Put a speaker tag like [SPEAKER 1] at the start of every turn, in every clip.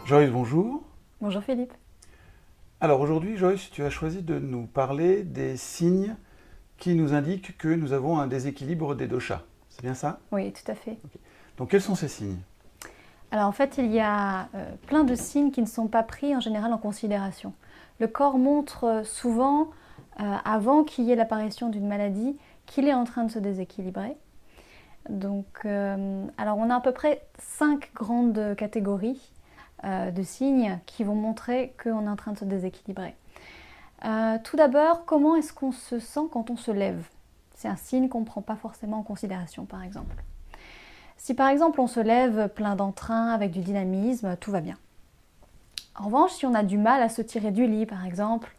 [SPEAKER 1] Joyce, bonjour.
[SPEAKER 2] Bonjour Philippe.
[SPEAKER 1] Alors aujourd'hui, Joyce, tu as choisi de nous parler des signes qui nous indiquent que nous avons un déséquilibre des doshas. C'est bien ça?
[SPEAKER 2] Oui, tout à fait.
[SPEAKER 1] Donc quels sont ces signes?
[SPEAKER 2] Alors en fait, il y a plein de signes qui ne sont pas pris en général en considération. Le corps montre souvent, avant qu'il y ait l'apparition d'une maladie, qu'il est en train de se déséquilibrer. Donc, alors on a à peu près 5 grandes catégories de signes qui vont montrer qu'on est en train de se déséquilibrer. Tout d'abord, comment est-ce qu'on se sent quand on se lève? C'est un signe qu'on ne prend pas forcément en considération, par exemple. Si par exemple on se lève plein d'entrain, avec du dynamisme, tout va bien. En revanche, si on a du mal à se tirer du lit, par exemple,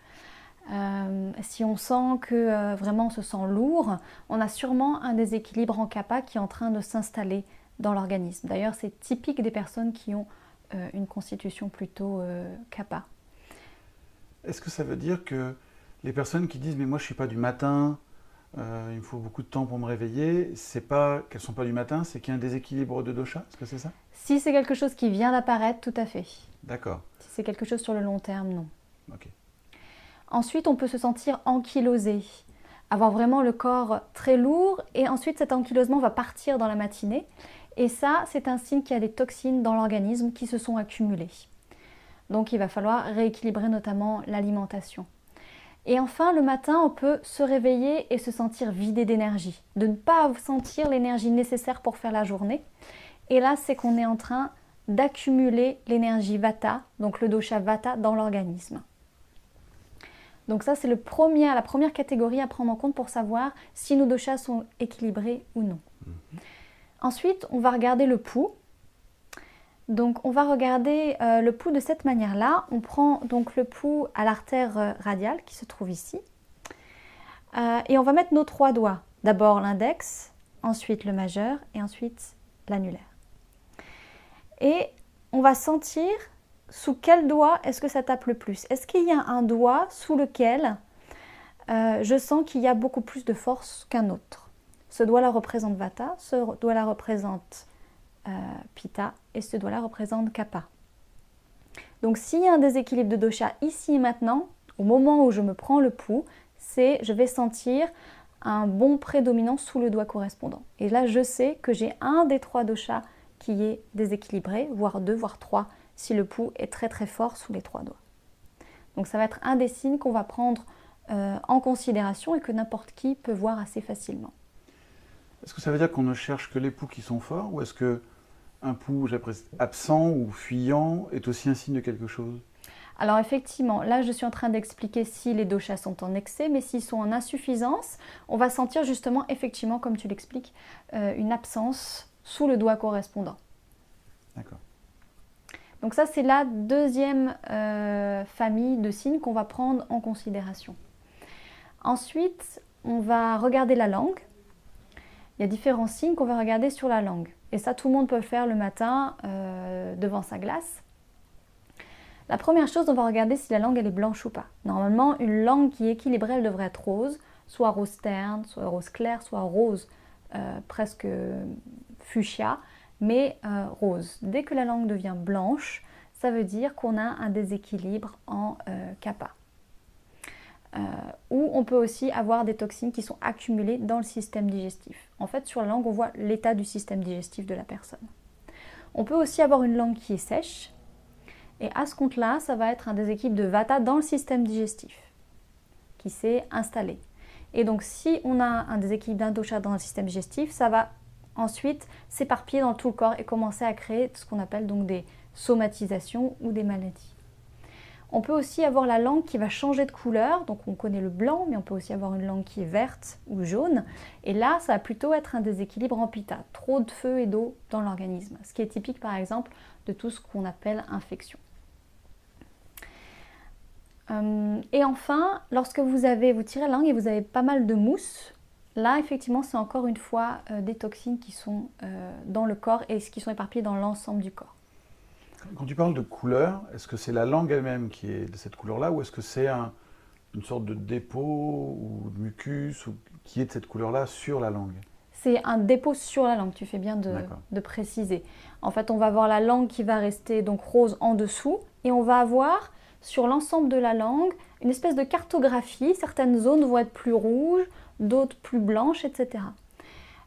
[SPEAKER 2] si on sent que vraiment on se sent lourd, on a sûrement un déséquilibre en kapha qui est en train de s'installer dans l'organisme. D'ailleurs, c'est typique des personnes qui ont une constitution plutôt kapha.
[SPEAKER 1] Est-ce que ça veut dire que les personnes qui disent « mais moi je ne suis pas du matin, il me faut beaucoup de temps pour me réveiller », c'est pas qu'elles ne sont pas du matin, c'est qu'il y a un déséquilibre de dosha? Est-ce que c'est ça?
[SPEAKER 2] Si c'est quelque chose qui vient d'apparaître, tout à fait.
[SPEAKER 1] D'accord.
[SPEAKER 2] Si c'est quelque chose sur le long terme, non.
[SPEAKER 1] Ok.
[SPEAKER 2] Ensuite, on peut se sentir ankylosé, avoir vraiment le corps très lourd et ensuite cet ankylosement va partir dans la matinée. Et ça, c'est un signe qu'il y a des toxines dans l'organisme qui se sont accumulées. Donc il va falloir rééquilibrer notamment l'alimentation. Et enfin, le matin, on peut se réveiller et se sentir vidé d'énergie, de ne pas sentir l'énergie nécessaire pour faire la journée. Et là, c'est qu'on est en train d'accumuler l'énergie vata, donc le dosha vata dans l'organisme. Donc ça, c'est la première catégorie à prendre en compte pour savoir si nos doshas sont équilibrés ou non. Ensuite, on va regarder le pouls. Donc on va regarder le pouls de cette manière-là. On prend donc le pouls à l'artère radiale qui se trouve ici. Et on va mettre nos 3 doigts. D'abord l'index, ensuite le majeur et ensuite l'annulaire. Et on va sentir sous quel doigt est-ce que ça tape le plus. Est-ce qu'il y a un doigt sous lequel je sens qu'il y a beaucoup plus de force qu'un autre? Ce doigt-là représente Vata, ce doigt-là représente Pitta et ce doigt-là représente Kapha. Donc s'il y a un déséquilibre de dosha ici et maintenant, au moment où je me prends le pouls, je vais sentir un bon prédominant sous le doigt correspondant. Et là, je sais que j'ai un des 3 doshas qui est déséquilibré, voire 2, voire 3, si le pouls est très très fort sous les 3 doigts. Donc ça va être un des signes qu'on va prendre en considération et que n'importe qui peut voir assez facilement.
[SPEAKER 1] Est-ce que ça veut dire qu'on ne cherche que les poux qui sont forts ou est-ce que un pouls absent ou fuyant est aussi un signe de quelque chose?
[SPEAKER 2] Alors effectivement, là je suis en train d'expliquer si les doshas sont en excès, mais s'ils sont en insuffisance, on va sentir justement, effectivement, comme tu l'expliques, une absence sous le doigt correspondant.
[SPEAKER 1] D'accord.
[SPEAKER 2] Donc ça, c'est la deuxième famille de signes qu'on va prendre en considération. Ensuite, on va regarder la langue. Il y a différents signes qu'on va regarder sur la langue. Et ça, tout le monde peut le faire le matin devant sa glace. La première chose, on va regarder si la langue elle est blanche ou pas. Normalement, une langue qui est équilibrée, elle devrait être rose, soit rose terne, soit rose clair, soit rose presque fuchsia, mais rose. Dès que la langue devient blanche, ça veut dire qu'on a un déséquilibre en kapha. Ou on peut aussi avoir des toxines qui sont accumulées dans le système digestif. En fait, sur la langue, on voit l'état du système digestif de la personne. On peut aussi avoir une langue qui est sèche, et à ce compte-là, ça va être un déséquilibre de vata dans le système digestif qui s'est installé. Et donc, si on a un déséquilibre d'un dosha dans le système digestif, ça va ensuite s'éparpiller dans tout le corps et commencer à créer ce qu'on appelle donc des somatisations ou des maladies. On peut aussi avoir la langue qui va changer de couleur, donc on connaît le blanc, mais on peut aussi avoir une langue qui est verte ou jaune. Et là, ça va plutôt être un déséquilibre en pitta, trop de feu et d'eau dans l'organisme, ce qui est typique par exemple de tout ce qu'on appelle infection. Et enfin, lorsque vous tirez la langue et vous avez pas mal de mousse, là effectivement c'est encore une fois des toxines qui sont dans le corps et qui sont éparpillées dans l'ensemble du corps.
[SPEAKER 1] Quand tu parles de couleur, est-ce que c'est la langue elle-même qui est de cette couleur-là ou est-ce que c'est une sorte de dépôt ou de mucus qui est de cette couleur-là sur la langue?
[SPEAKER 2] C'est un dépôt sur la langue, tu fais bien de préciser. En fait, on va avoir la langue qui va rester donc rose en dessous et on va avoir sur l'ensemble de la langue une espèce de cartographie. Certaines zones vont être plus rouges, d'autres plus blanches, etc.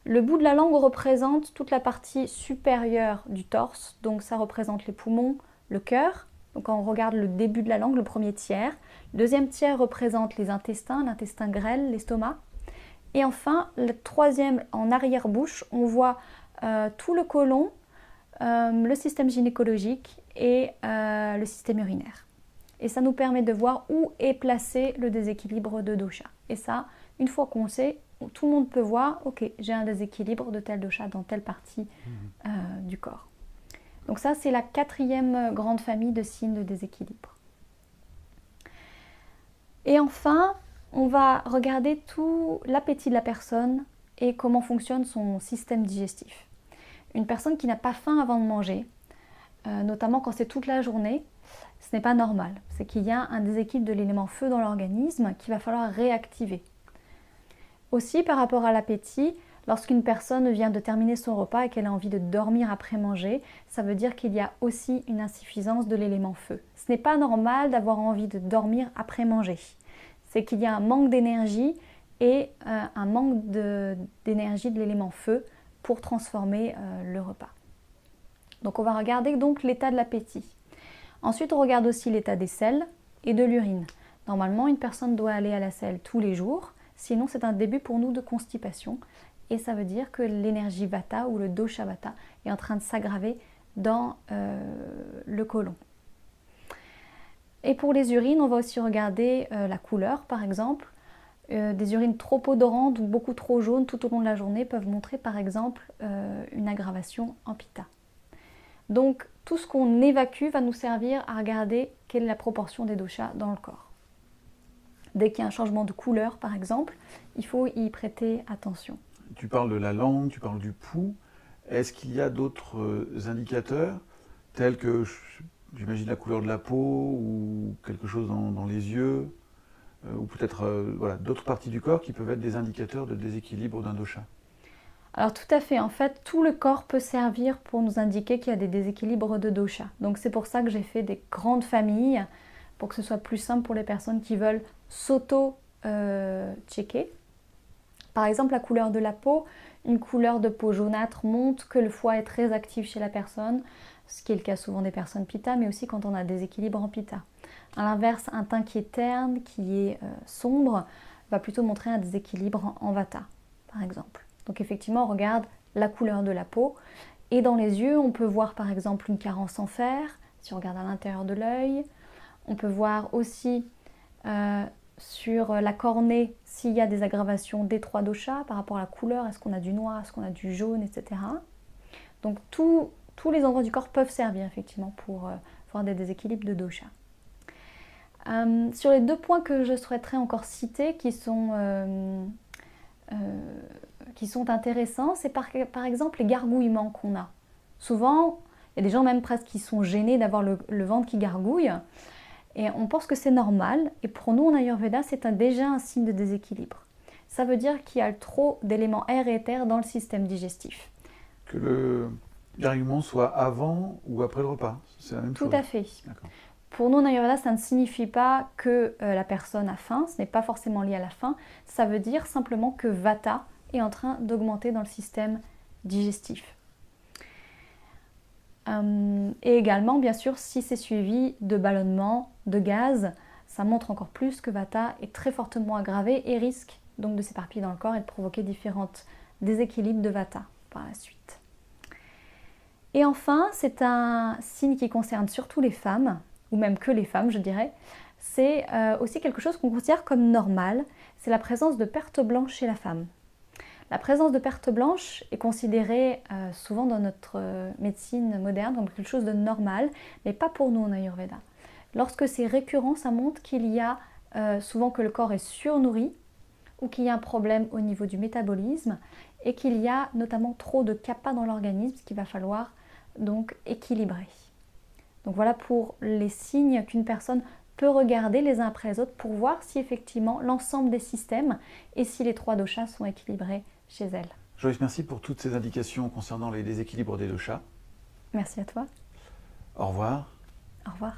[SPEAKER 2] Le bout de la langue représente toute la partie supérieure du torse, donc ça représente les poumons, le cœur. Donc quand on regarde le début de la langue, le premier tiers. Le deuxième tiers représente les intestins, l'intestin grêle, l'estomac. Et enfin, le troisième, en arrière-bouche, on voit tout le côlon, le système gynécologique et le système urinaire. Et ça nous permet de voir où est placé le déséquilibre de dosha. Et ça, une fois qu'on sait, tout le monde peut voir, ok, j'ai un déséquilibre de tel dosha dans telle partie du corps. Donc ça, c'est la 4e grande famille de signes de déséquilibre. Et enfin, on va regarder tout l'appétit de la personne et comment fonctionne son système digestif. Une personne qui n'a pas faim avant de manger, notamment quand c'est toute la journée, ce n'est pas normal. C'est qu'il y a un déséquilibre de l'élément feu dans l'organisme qu'il va falloir réactiver. Aussi, par rapport à l'appétit, lorsqu'une personne vient de terminer son repas et qu'elle a envie de dormir après manger, ça veut dire qu'il y a aussi une insuffisance de l'élément feu. Ce n'est pas normal d'avoir envie de dormir après manger. C'est qu'il y a un manque d'énergie et un manque d'énergie de l'élément feu pour transformer le repas. Donc on va regarder donc l'état de l'appétit. Ensuite, on regarde aussi l'état des selles et de l'urine. Normalement, une personne doit aller à la selle tous les jours, sinon c'est un début pour nous de constipation. Et ça veut dire que l'énergie vata ou le dosha vata est en train de s'aggraver dans le côlon. Et pour les urines, on va aussi regarder la couleur, par exemple. Des urines trop odorantes ou beaucoup trop jaunes tout au long de la journée peuvent montrer, par exemple, une aggravation en pitta. Donc, tout ce qu'on évacue va nous servir à regarder quelle est la proportion des doshas dans le corps. Dès qu'il y a un changement de couleur, par exemple, il faut y prêter attention.
[SPEAKER 1] Tu parles de la langue, tu parles du pouls. Est-ce qu'il y a d'autres indicateurs, tels que, j'imagine, la couleur de la peau ou quelque chose dans les yeux, ou peut-être voilà, d'autres parties du corps qui peuvent être des indicateurs de déséquilibre d'un dosha?
[SPEAKER 2] Alors tout à fait, en fait, tout le corps peut servir pour nous indiquer qu'il y a des déséquilibres de dosha. Donc c'est pour ça que j'ai fait des grandes familles, pour que ce soit plus simple pour les personnes qui veulent s'auto-checker. Par exemple, la couleur de la peau, une couleur de peau jaunâtre montre que le foie est très actif chez la personne, ce qui est le cas souvent des personnes pitta, mais aussi quand on a des équilibres en pitta. À l'inverse, un teint qui est terne, qui est sombre, va plutôt montrer un déséquilibre en vata, par exemple. Donc effectivement, on regarde la couleur de la peau. Et dans les yeux, on peut voir par exemple une carence en fer, si on regarde à l'intérieur de l'œil. On peut voir aussi sur la cornée s'il y a des aggravations des 3 doshas par rapport à la couleur, est-ce qu'on a du noir, est-ce qu'on a du jaune, etc. Donc tous les endroits du corps peuvent servir effectivement pour voir des déséquilibres de dosha. Sur les 2 points que je souhaiterais encore citer qui sont intéressants, c'est par exemple les gargouillements qu'on a. Souvent, il y a des gens même presque qui sont gênés d'avoir le ventre qui gargouille. Et on pense que c'est normal. Et pour nous, en Ayurveda, c'est déjà un signe de déséquilibre. Ça veut dire qu'il y a trop d'éléments air et éther dans le système digestif.
[SPEAKER 1] Que le gargouillement soit avant ou après le repas, c'est la même chose?
[SPEAKER 2] Tout à fait. Pour nous, en Ayurveda, ça ne signifie pas que la personne a faim. Ce n'est pas forcément lié à la faim. Ça veut dire simplement que Vata est en train d'augmenter dans le système digestif. Et également, bien sûr, si c'est suivi de ballonnement, de gaz, ça montre encore plus que Vata est très fortement aggravé et risque donc de s'éparpiller dans le corps et de provoquer différents déséquilibres de Vata par la suite. Et enfin, c'est un signe qui concerne surtout les femmes, ou même que les femmes, je dirais. C'est aussi quelque chose qu'on considère comme normal, c'est la présence de pertes blanches chez la femme. La présence de pertes blanches est considérée souvent dans notre médecine moderne comme quelque chose de normal, mais pas pour nous en Ayurveda. Lorsque c'est récurrent, ça montre qu'il y a souvent que le corps est surnourri ou qu'il y a un problème au niveau du métabolisme et qu'il y a notamment trop de kapha dans l'organisme, ce qu'il va falloir donc équilibrer. Donc voilà pour les signes qu'une personne peut regarder les uns après les autres pour voir si effectivement l'ensemble des systèmes et si les 3 doshas sont équilibrés chez elle.
[SPEAKER 1] Joyce, merci pour toutes ces indications concernant les déséquilibres des doshas.
[SPEAKER 2] Merci à toi.
[SPEAKER 1] Au revoir.
[SPEAKER 2] Au revoir.